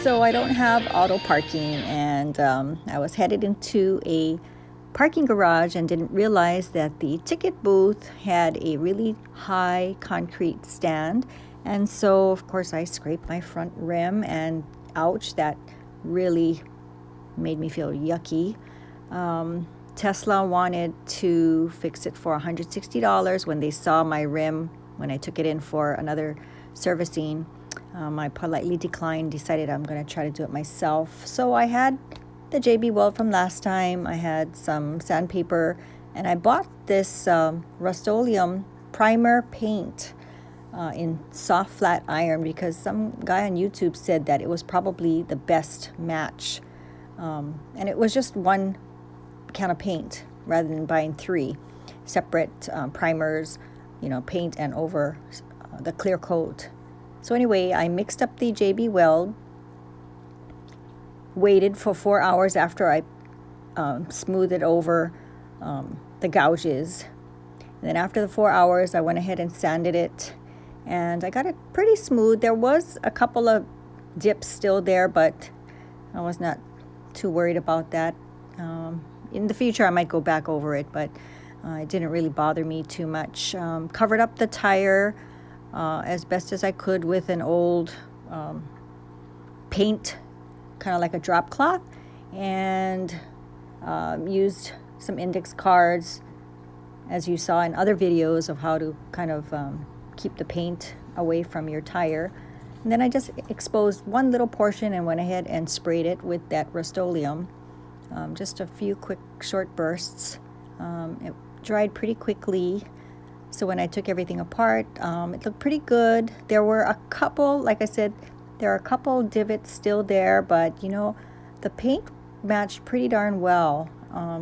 So I don't have auto parking, and I was headed into a parking garage and didn't realize that the ticket booth had a really high concrete stand. And so, of course, I scraped my front rim, and ouch, that really made me feel yucky. Tesla wanted to fix it for $160 when they saw my rim when I took it in for another servicing. I politely declined, decided I'm going to try to do it myself. So I had the JB Weld from last time. I had some sandpaper, and I bought this Rust-Oleum primer paint in soft flat iron because some guy on YouTube said that it was probably the best match. And it was just one can of paint rather than buying three separate primers, paint and over the clear coat. So anyway, I mixed up the JB Weld, waited for 4 hours after I smoothed it over the gouges. And then after the 4 hours, I went ahead and sanded it, and I got it pretty smooth. There was a couple of dips still there, but I was not too worried about that. In the future, I might go back over it, but it didn't really bother me too much. Covered up the tire as best as I could with an old paint, kind of like a drop cloth, and used some index cards, as you saw in other videos of how to kind of keep the paint away from your tire. And then I just exposed one little portion and went ahead and sprayed it with that Rust-Oleum. Just a few quick short bursts. It dried pretty quickly. So when I took everything apart, it looked pretty good. There were a couple, like I said, there are a couple divots still there, but the paint matched pretty darn well.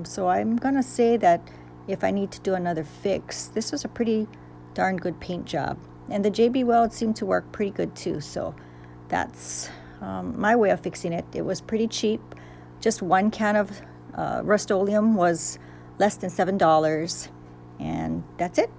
So I'm gonna say that if I need to do another fix, this was a pretty darn good paint job. And the JB Weld seemed to work pretty good too. So that's my way of fixing it. It was pretty cheap. Just one can of Rust-Oleum was less than $7. And that's it.